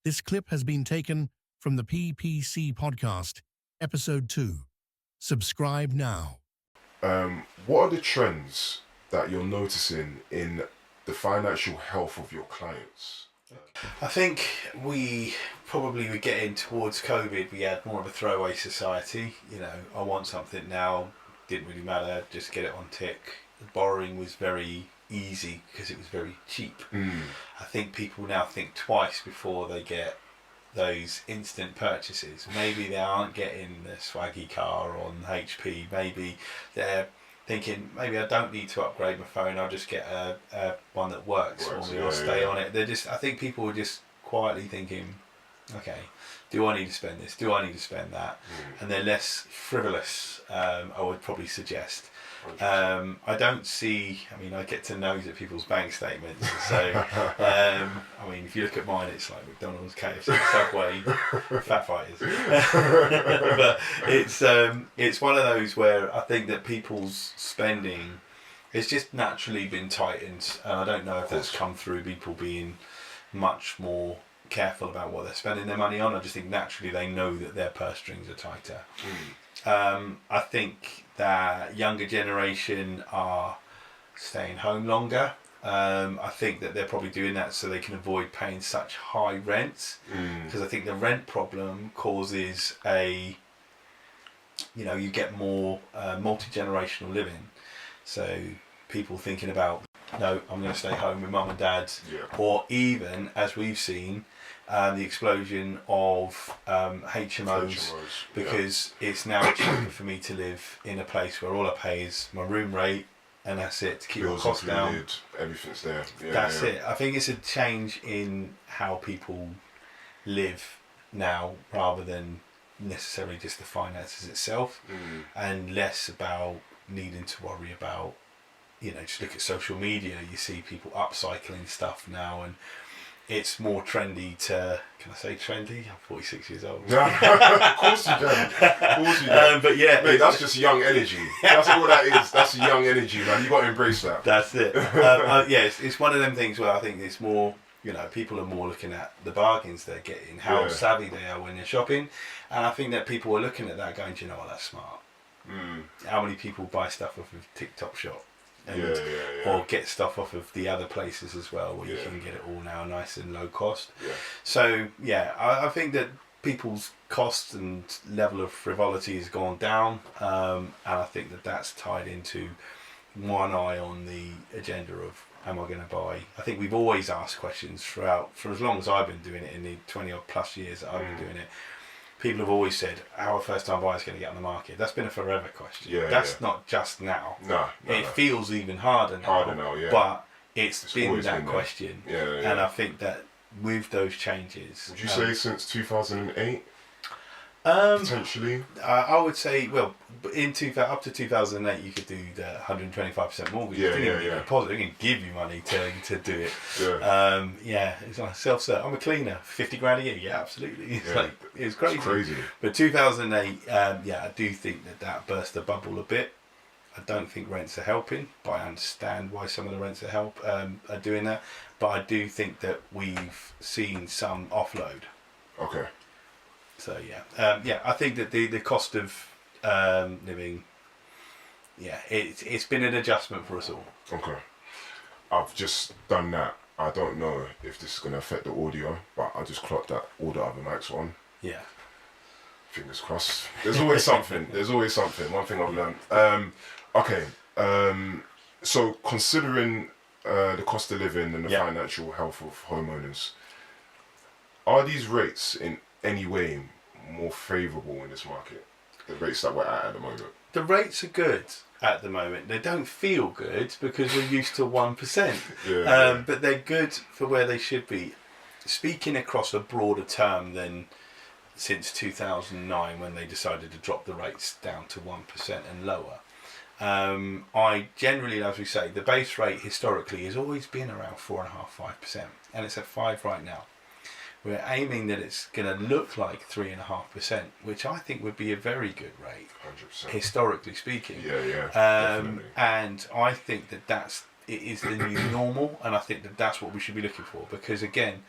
This clip has been taken from the PPC Podcast Ep.2. Subscribe now. What are the trends that you're noticing in the financial health of your clients? I think we probably were getting towards COVID. We had more of a throwaway society. You know, I want something now. Didn't really matter. Just get it on tick. Borrowing was very easy because it was very cheap. I think people now think twice before they get those instant purchases. Maybe they aren't getting the swaggy car on HP. Maybe they're thinking, maybe I don't need to upgrade my phone. I'll just get a one that works for me. I'll stay on it. I think people are just quietly thinking, okay, do I need to spend this? Do I need to spend that? And they're less frivolous, I would probably suggest. I don't see, I get to nose at people's bank statements. So, if you look at mine, it's like McDonald's, KFC, Subway, Fat Fighters. But it's one of those where I think that people's spending has just naturally been tightened. And I don't know if that's come through people being much more careful about what they're spending their money on. I just think naturally they know that their purse strings are tighter. I think that younger generation are staying home longer. I think that they're probably doing that so they can avoid paying such high rents, because I think the rent problem causes you get more multi-generational living. So people thinking about, no, I'm going to stay home with mum and dad, or even, as we've seen, the explosion of HMOs, because it's now cheaper for me to live in a place where all I pay is my room rate, and that's it, to keep my costs down. Everything's there. That's it. I think it's a change in how people live now, rather than necessarily just the finances itself, and less about needing to worry about, just look at social media. You see people upcycling stuff now, and it's more trendy to, can I say trendy? I'm 46 years old. Of course you can. But yeah. Mate, that's just young energy. That's all that is. That's young energy, man. You got to embrace that. That's it. It's one of them things where I think it's more, people are more looking at the bargains they're getting, how savvy they are when they're shopping. And I think that people are looking at that going, do you know what, that's smart. How many people buy stuff off of TikTok Shop? Or get stuff off of the other places as well, where you can get it all now nice and low cost. So I think that people's costs and level of frivolity has gone down, and I think that that's tied into one eye on the agenda of, am I going to buy? I think we've always asked questions for as long as I've been doing it, in the 20 odd plus years that I've been doing it. People have always said, how a first time buyer is going to get on the market. That's been a forever question. That's not just now. No, it feels even harder now. But it's been that question. And I think that with those changes... Would you say since 2008? Potentially? I would say, well, up to 2008 you could do the 125% mortgage. It didn't even deposit. They didn't give you money to do it. It's like self-cert. I'm a cleaner, 50 grand a year. Yeah, absolutely. It's crazy. It's crazy. But 2008, I do think that burst the bubble a bit. I don't think rents are helping, but I understand why some of the rents are doing that. But I do think that we've seen some offload. Okay. So I think that the cost of living, it's been an adjustment for us all. Okay. I've just done that. I don't know if this is going to affect the audio, but I just clocked that all the other mics were on. Yeah. Fingers crossed. There's always something. One thing I've learned. Okay. So considering the cost of living and the financial health of homeowners, are these rates in any way more favourable in this market? The rates that we're at the moment. The rates are good at the moment. They don't feel good because we're used to 1%. But they're good for where they should be. Speaking across a broader term than since 2009, when they decided to drop the rates down to 1% and lower. I generally, as we say, the base rate historically has always been around 4.5-5%, and it's at 5% right now. We're aiming that it's going to look like 3.5%, which I think would be a very good rate, 100%. Historically speaking. Definitely. And I think that it is the new normal, and I think that that's what we should be looking for, because again,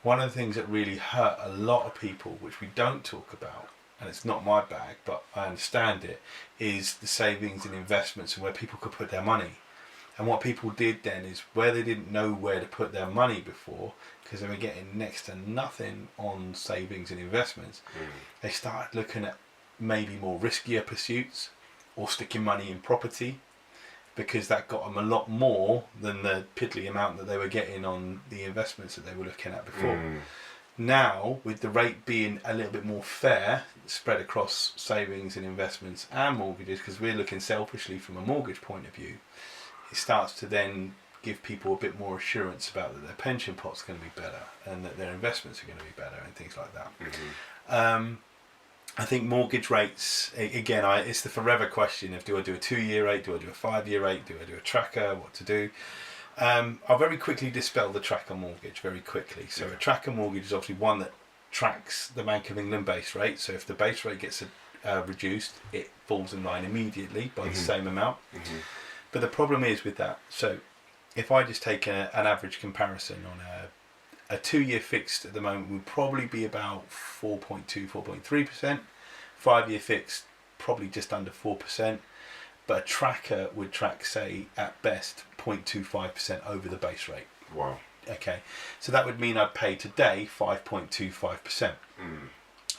one of the things that really hurt a lot of people, which we don't talk about, and it's not my bag, but I understand it, is the savings and investments and where people could put their money. And what people did then is, where they didn't know where to put their money before, because they were getting next to nothing on savings and investments, they started looking at maybe more riskier pursuits or sticking money in property, because that got them a lot more than the piddly amount that they were getting on the investments that they were looking at before. Now, with the rate being a little bit more fair, spread across savings and investments and mortgages, because we're looking selfishly from a mortgage point of view, it starts to then give people a bit more assurance about that their pension pot's going to be better and that their investments are going to be better and things like that. I think mortgage rates, again, it's the forever question of, do I do a 2-year rate, do I do a 5-year rate, do I do a tracker, what to do? I'll very quickly dispel the tracker mortgage very quickly. So a tracker mortgage is obviously one that tracks the Bank of England base rate. So if the base rate gets reduced, it falls in line immediately by the same amount. But the problem is with that, so if I just take an average comparison on a 2-year fixed at the moment would probably be about 4.2, 4.3%. 5-year fixed, probably just under 4%. But a tracker would track, say, at best, 0.25% over the base rate. Wow. Okay. So that would mean I'd pay today 5.25%.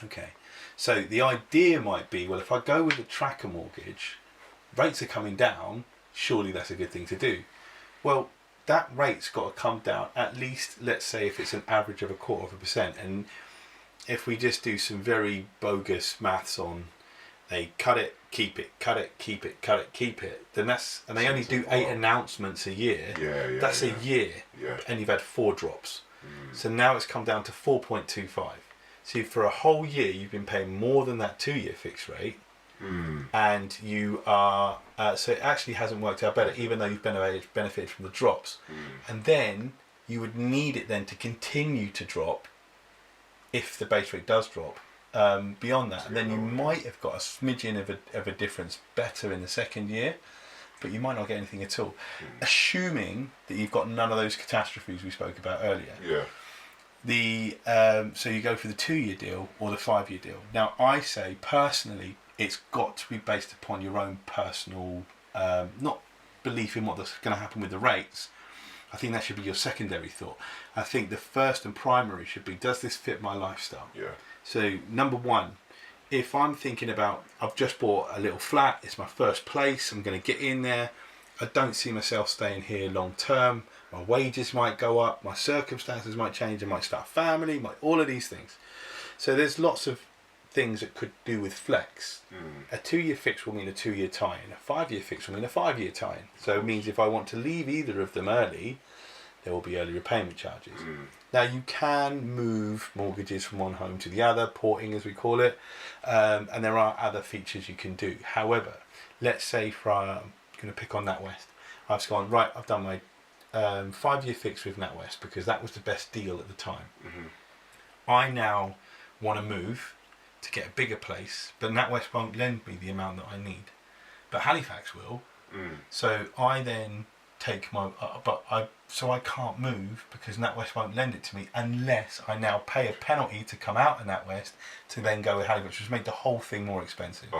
Okay. So the idea might be, well, if I go with a tracker mortgage, rates are coming down, surely that's a good thing to do. Well, that rate's got to come down at least, let's say, if it's an average of 0.25%. And if we just do some very bogus maths on, they cut it, keep it, cut it, keep it, cut it, keep it, then that's, and they only do 8 announcements a year. That's a year, and you've had 4 drops. So now it's come down to 4.25. So for a whole year, you've been paying more than that 2-year fixed rate. And you are, so it actually hasn't worked out better, even though you've benefited from the drops. And then you would need it then to continue to drop if the base rate does drop beyond that. And then you might have got a smidgen of a difference better in the second year, but you might not get anything at all. Assuming that you've got none of those catastrophes we spoke about earlier. So you go for the 2-year deal or the 5-year deal. Now, I say personally, it's got to be based upon your own personal, not belief in what's going to happen with the rates. I think that should be your secondary thought. I think the first and primary should be, does this fit my lifestyle? So number one, if I'm thinking about, I've just bought a little flat, it's my first place, I'm going to get in there, I don't see myself staying here long term, my wages might go up, my circumstances might change, I might start a family, all of these things. So there's lots of things that could do with flex. A 2-year fix will mean a 2-year tie-in. A 5-year fix will mean a 5-year tie-in. So it means if I want to leave either of them early, there will be early repayment charges. Now you can move mortgages from one home to the other, porting as we call it, and there are other features you can do. However, let's say I'm going to pick on NatWest. I've gone, right, I've done my 5-year fix with NatWest because that was the best deal at the time. I now want to move to get a bigger place, but NatWest won't lend me the amount that I need, but Halifax will. So I then take my, so I can't move because NatWest won't lend it to me unless I now pay a penalty to come out of NatWest to then go with Halifax, which make the whole thing more expensive.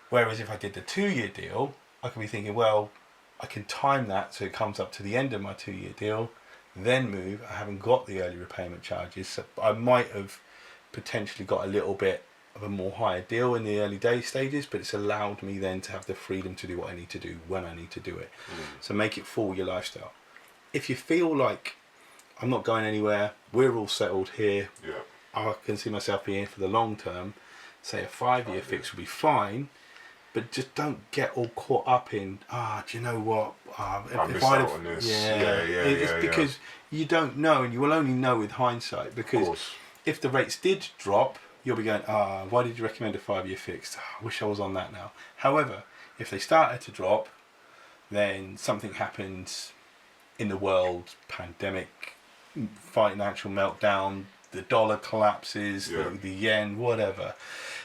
Whereas if I did the 2-year deal, I could be thinking, well, I can time that so it comes up to the end of my 2-year deal, then move. I haven't got the early repayment charges, so I might have potentially got a little bit of a more higher deal in the early day stages, but it's allowed me then to have the freedom to do what I need to do when I need to do it. So make it for your lifestyle. If you feel like I'm not going anywhere, we're all settled here, I can see myself being here for the long term, say a 5-year fix will be fine, but just don't get all caught up in, do you know what, if I on this. It's because you don't know, and you will only know with hindsight, because if the rates did drop, you'll be going, why did you recommend a 5-year fixed? I wish I was on that now. However, if they started to drop, then something happens in the world, pandemic, financial meltdown, the dollar collapses, the yen, whatever.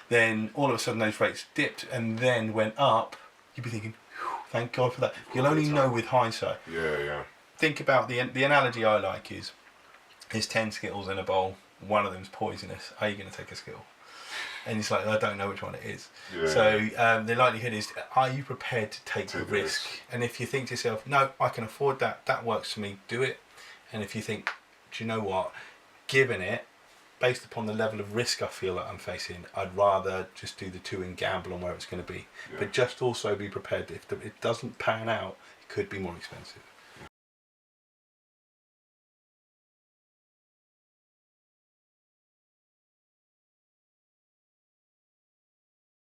Then all of a sudden those rates dipped and then went up. You'd be thinking, thank God for that. You'll only know with hindsight. Think about the analogy I like is, There's 10 Skittles in a bowl. One of them's poisonous. Are you going to take a Skittle? And it's like, I don't know which one it is. Yeah. So the likelihood is, are you prepared to take the risk? And if you think to yourself, no, I can afford that, that works for me, do it. And if you think, do you know what, given it, based upon the level of risk I feel that I'm facing, I'd rather just do the 2 and gamble on where it's going to be. Yeah. But just also be prepared, if it doesn't pan out, it could be more expensive.